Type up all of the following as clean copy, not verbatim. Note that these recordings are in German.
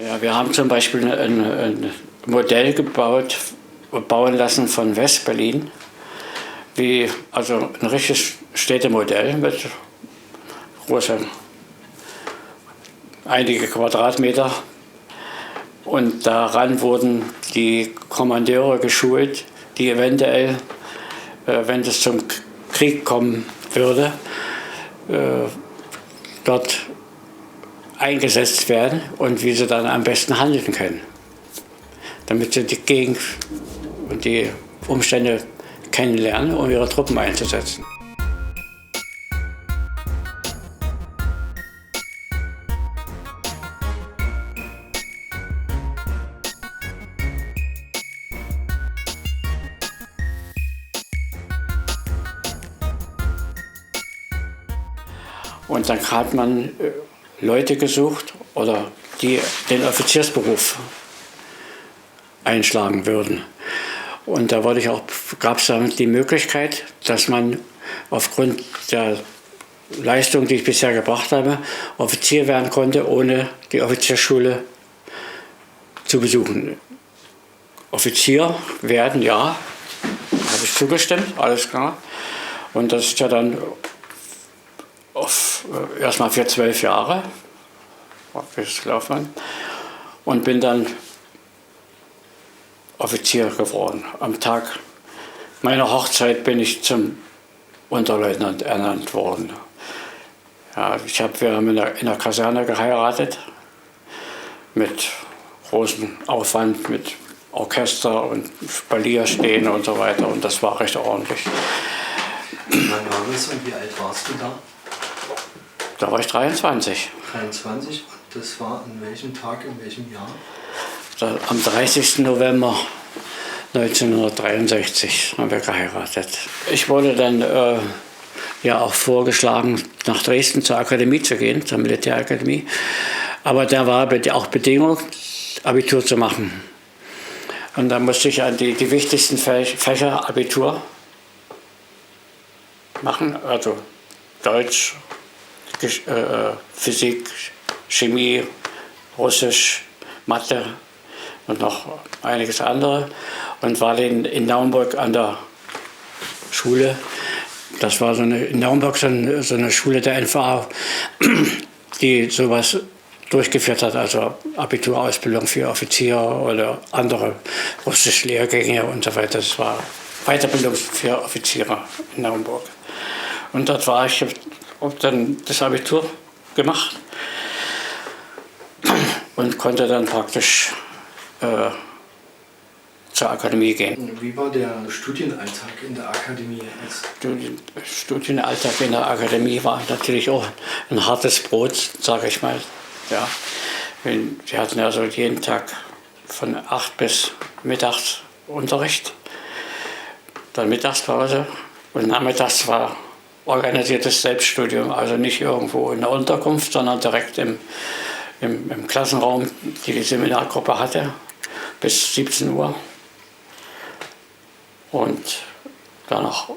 Ja, wir haben zum Beispiel ein Modell bauen lassen von West-Berlin, also ein richtiges Städtemodell mit großen, einige Quadratmeter. Und daran wurden die Kommandeure geschult, die eventuell, wenn es zum Krieg kommen würde, dort eingesetzt werden und wie sie dann am besten handeln können, damit sie die Gegend und die Umstände kennenlernen, um ihre Truppen einzusetzen. Und dann hat man Leute gesucht, oder die den Offiziersberuf einschlagen würden. Und da gab es dann die Möglichkeit, dass man aufgrund der Leistung, die ich bisher gebracht habe, Offizier werden konnte, ohne die Offiziersschule zu besuchen. Offizier werden, ja, habe ich zugestimmt, alles klar. Und das ist ja dann erstmal für 12 Jahre, bis Laufbahn, und bin dann Offizier geworden. Am Tag meiner Hochzeit bin ich zum Unterleutnant ernannt worden. Ja, wir haben in der Kaserne geheiratet, mit großem Aufwand, mit Orchester und Spalier stehen und so weiter, und das war recht ordentlich. Wann war das und wie alt warst du da? Da war ich 23. 23, und das war an welchem Tag, in welchem Jahr? Am 30. November 1963 haben wir geheiratet. Ich wurde dann ja auch vorgeschlagen, nach Dresden zur Akademie zu gehen, zur Militärakademie. Aber da war auch Bedingung, Abitur zu machen. Und da musste ich an die wichtigsten Fächer Abitur machen, also Deutsch, Physik, Chemie, Russisch, Mathe und noch einiges andere. Und war in Naumburg an der Schule. Das war in Naumburg so eine Schule der NVA, die sowas durchgeführt hat, also Abiturausbildung für Offiziere oder andere russische Lehrgänge und so weiter. Das war Weiterbildung für Offiziere in Naumburg. Und dort habe dann das Abitur gemacht und konnte dann praktisch zur Akademie gehen. Wie war der Studienalltag in der Akademie? Studienalltag in der Akademie war natürlich auch ein hartes Brot, sage ich mal. Ja. Wir hatten also jeden Tag von 8 bis mittags Unterricht, dann Mittagspause, und nachmittags war organisiertes Selbststudium, also nicht irgendwo in der Unterkunft, sondern direkt im Klassenraum, die Seminargruppe hatte, bis 17 Uhr. Und danach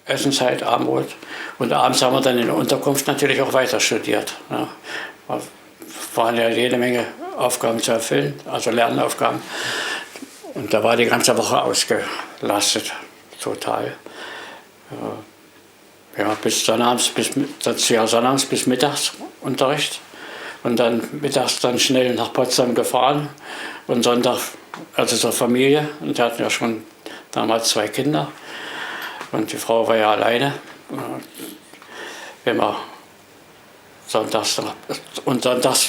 Essenszeit, Abendbrot. Und abends haben wir dann in der Unterkunft natürlich auch weiter studiert. Ja. Waren ja jede Menge Aufgaben zu erfüllen, also Lernaufgaben. Und da war die ganze Woche ausgelastet, total. Ja, sonnabends bis mittags Unterricht. Und dann mittags dann schnell nach Potsdam gefahren und Sonntag, also zur Familie. Und wir hatten ja schon damals 2 Kinder. Und die Frau war ja alleine. Wenn wir sonntags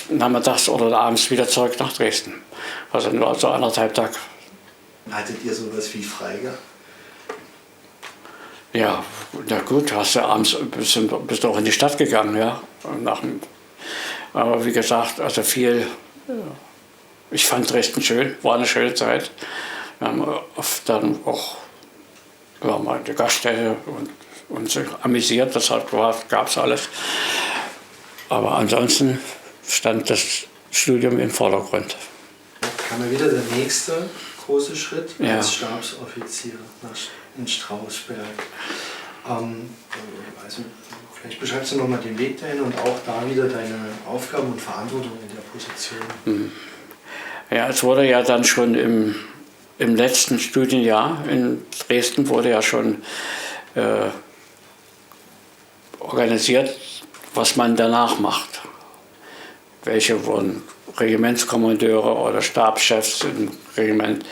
nachmittags oder abends wieder zurück nach Dresden. Also nur so 1,5 Tage. Hattet ihr sowas wie Freige? Ja, na gut, hast du abends bist du auch in die Stadt gegangen, ja. Aber wie gesagt, also viel. Ich fand Dresden schön, war eine schöne Zeit. Wir haben oft dann auch mal die Gaststätte und uns amüsiert, das gab es alles. Aber ansonsten stand das Studium im Vordergrund. Kam ja wieder der nächste große Schritt als Ja. Stabsoffizier in Strausberg. Also Vielleicht beschreibst du nochmal den Weg dahin und auch da wieder deine Aufgaben und Verantwortung in der Position. Ja, es wurde ja dann schon im letzten Studienjahr in Dresden wurde ja schon organisiert, was man danach macht. Welche wurden Regimentskommandeure oder Stabschefs im Regiment.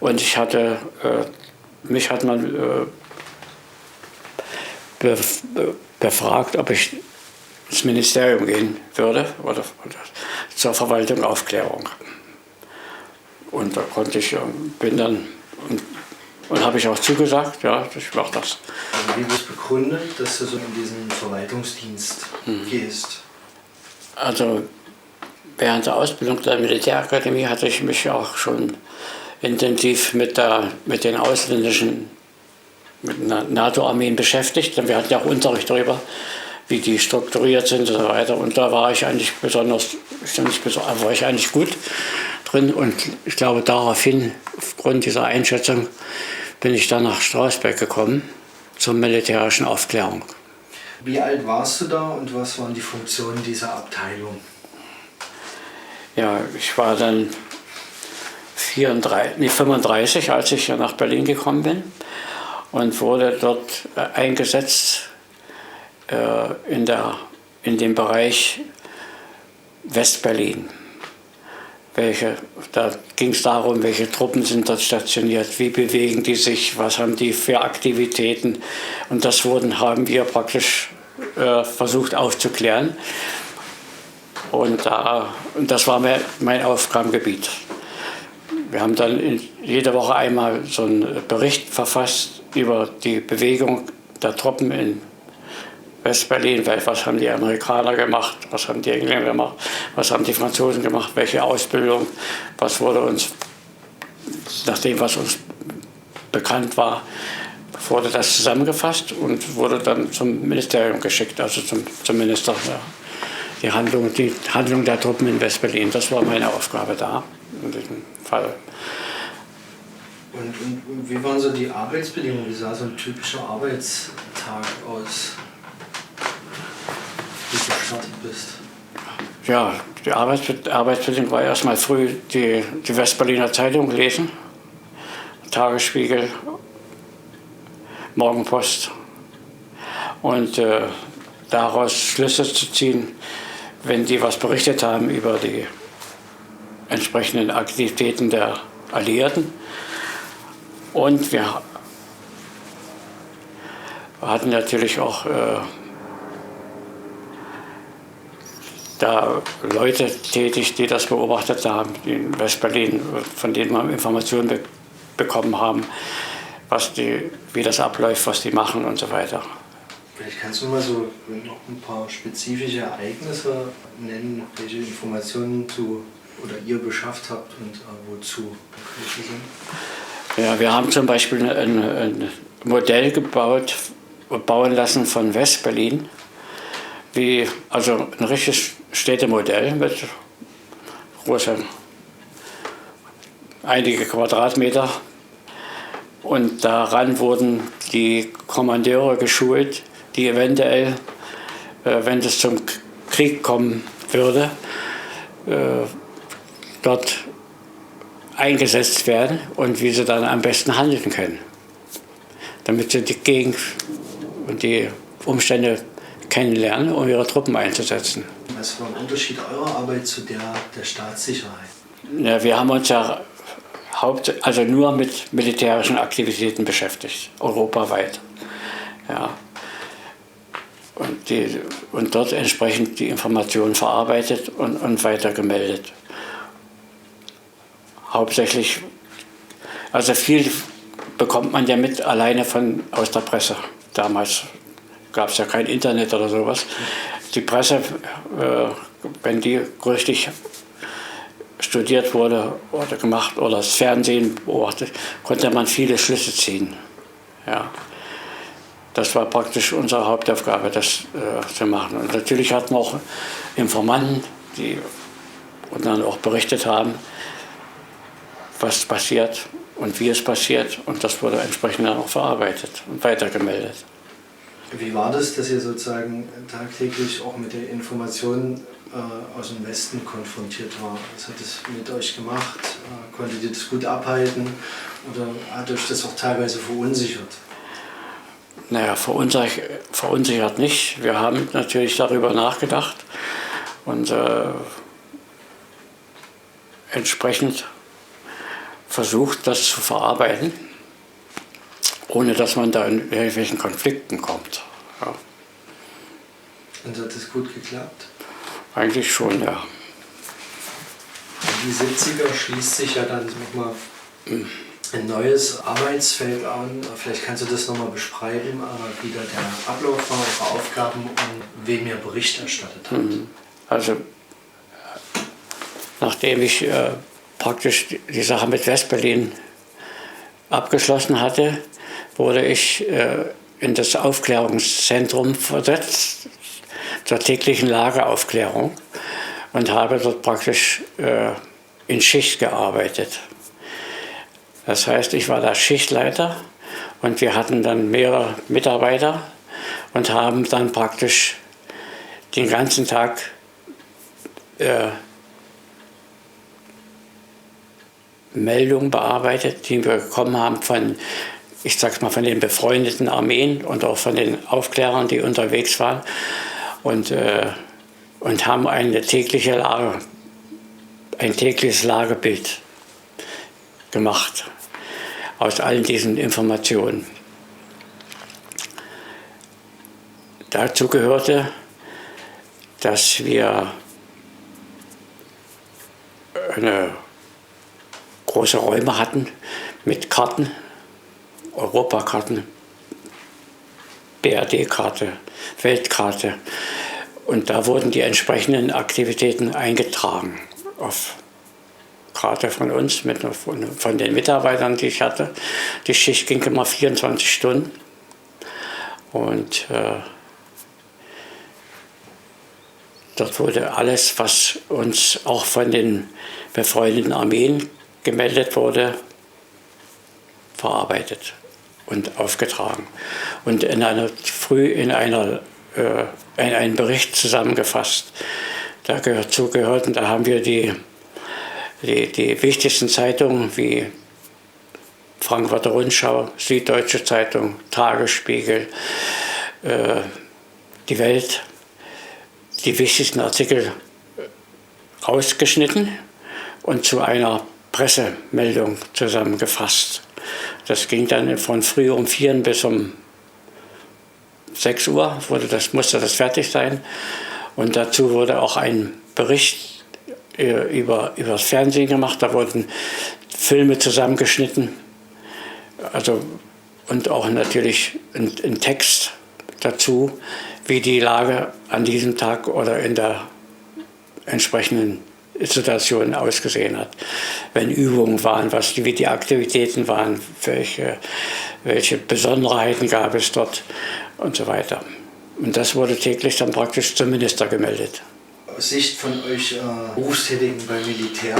Und mich hat man befragt, ob ich ins Ministerium gehen würde oder zur Verwaltung Aufklärung. Und da bin dann und habe ich auch zugesagt, ja, ich mache das. Also wie wird begründet, dass du so in diesen Verwaltungsdienst gehst? Also während der Ausbildung der Militärakademie hatte ich mich auch schon intensiv mit den ausländischen NATO-Armeen beschäftigt. Denn wir hatten ja auch Unterricht darüber, wie die strukturiert sind und so weiter. Und da war ich eigentlich war ich eigentlich gut drin. Und ich glaube, daraufhin, aufgrund dieser Einschätzung, bin ich dann nach Strausberg gekommen zur militärischen Aufklärung. Wie alt warst du da und was waren die Funktionen dieser Abteilung? Ja, ich war dann 35, als ich nach Berlin gekommen bin und wurde dort eingesetzt in dem Bereich Westberlin. Da ging es darum, welche Truppen sind dort stationiert, wie bewegen die sich, was haben die für Aktivitäten. Und das haben wir praktisch versucht aufzuklären. Und das war mein Aufgabengebiet. Wir haben dann jede Woche einmal so einen Bericht verfasst über die Bewegung der Truppen in Westberlin, was haben die Amerikaner gemacht, was haben die Engländer gemacht, was haben die Franzosen gemacht, welche Ausbildung, was wurde uns, nach dem, was uns bekannt war, wurde das zusammengefasst und wurde dann zum Ministerium geschickt, also zum Minister. Ja. Die Handlung der Truppen in Westberlin, das war meine Aufgabe da in diesem Fall. Und wie waren so die Arbeitsbedingungen? Wie sah so ein typischer Arbeitstag aus, wie du gestartet bist? Ja, die Arbeitsbedingungen war erstmal früh die Westberliner Zeitung lesen, Tagesspiegel, Morgenpost und daraus Schlüsse zu ziehen, wenn die was berichtet haben über die entsprechenden Aktivitäten der Alliierten. Und wir hatten natürlich auch da Leute tätig, die das beobachtet haben, in Westberlin, von denen wir Informationen bekommen haben, wie das abläuft, was die machen und so weiter. Vielleicht kannst du mal so noch ein paar spezifische Ereignisse nennen, welche Informationen ihr beschafft habt und wozu welche sind? Ja, wir haben zum Beispiel ein Modell bauen lassen von Westberlin, also ein richtiges Städtemodell mit einige Quadratmeter. Und daran wurden die Kommandeure geschult, die eventuell, wenn es zum Krieg kommen würde, dort eingesetzt werden und wie sie dann am besten handeln können, damit sie die Gegend und die Umstände kennenlernen, um ihre Truppen einzusetzen. Was war der Unterschied eurer Arbeit zu der Staatssicherheit? Ja, wir haben uns ja also nur mit militärischen Aktivitäten beschäftigt, europaweit. Ja. Und dort entsprechend die Informationen verarbeitet und weitergemeldet. Hauptsächlich, also viel bekommt man ja mit alleine aus der Presse. Damals gab es ja kein Internet oder sowas. Die Presse, wenn die richtig studiert wurde oder gemacht oder das Fernsehen beobachtet, konnte man viele Schlüsse ziehen. Ja. Das war praktisch unsere Hauptaufgabe, das zu machen. Und natürlich hatten wir auch Informanten, die uns dann auch berichtet haben, was passiert und wie es passiert. Und das wurde entsprechend dann auch verarbeitet und weitergemeldet. Wie war das, dass ihr sozusagen tagtäglich auch mit der Information aus dem Westen konfrontiert war? Was hat das mit euch gemacht? Konntet ihr das gut abhalten oder hat euch das auch teilweise verunsichert? Naja, verunsichert nicht. Wir haben natürlich darüber nachgedacht und entsprechend versucht, das zu verarbeiten, ohne dass man da in irgendwelchen Konflikten kommt. Ja. Und hat das gut geklappt? Eigentlich schon, ja. Die 70er schließt sich ja dann nochmal ein neues Arbeitsfeld an. Vielleicht kannst du das nochmal beschreiben, wie da der Ablauf war, eure Aufgaben und wem ihr Bericht erstattet habt. Also, nachdem ich praktisch die Sache mit West-Berlin abgeschlossen hatte, wurde ich in das Aufklärungszentrum versetzt, zur täglichen Lageaufklärung, und habe dort praktisch in Schicht gearbeitet. Das heißt, ich war da Schichtleiter und wir hatten dann mehrere Mitarbeiter und haben dann praktisch den ganzen Tag Meldungen bearbeitet, die wir bekommen haben von, ich sag's mal, von den befreundeten Armeen und auch von den Aufklärern, die unterwegs waren, und haben ein tägliches Lagebild gemacht aus all diesen Informationen. Dazu gehörte, dass wir große Räume hatten mit Karten, Europakarten, BRD-Karte, Weltkarte. Und da wurden die entsprechenden Aktivitäten eingetragen auf Karte von uns, von den Mitarbeitern, die ich hatte. Die Schicht ging immer 24 Stunden. Und dort wurde alles, was uns auch von den befreundeten Armeen gemeldet wurde, verarbeitet und aufgetragen. Und in einen Bericht zusammengefasst. Dazu gehörten, da haben wir die wichtigsten Zeitungen wie Frankfurter Rundschau, Süddeutsche Zeitung, Tagesspiegel, die Welt, die wichtigsten Artikel rausgeschnitten und zu einer Pressemeldung zusammengefasst. Das ging dann von früh um 4 bis um 6 Uhr, musste das fertig sein. Und dazu wurde auch ein Bericht über das Fernsehen gemacht. Da wurden Filme zusammengeschnitten. Und auch natürlich ein Text dazu, wie die Lage an diesem Tag oder in der entsprechenden Situation ausgesehen hat. Wenn Übungen waren, wie die Aktivitäten waren, welche Besonderheiten gab es dort und so weiter. Und das wurde täglich dann praktisch zum Minister gemeldet. Aus Sicht von euch Berufstätigen beim Militär,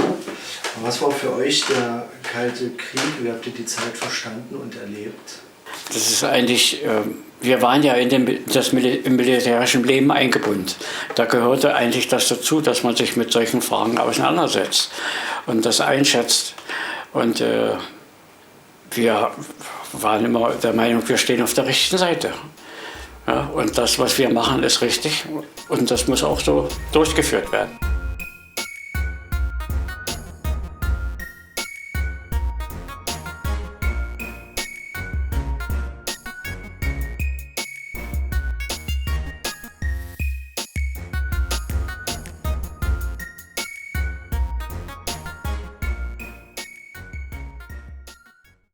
was war für euch der Kalte Krieg? Wie habt ihr die Zeit verstanden und erlebt? Das ist eigentlich, wir waren ja im militärischen Leben eingebunden. Da gehörte eigentlich das dazu, dass man sich mit solchen Fragen auseinandersetzt und das einschätzt. Und wir waren immer der Meinung, wir stehen auf der richtigen Seite. Ja, und das, was wir machen, ist richtig und das muss auch so durchgeführt werden.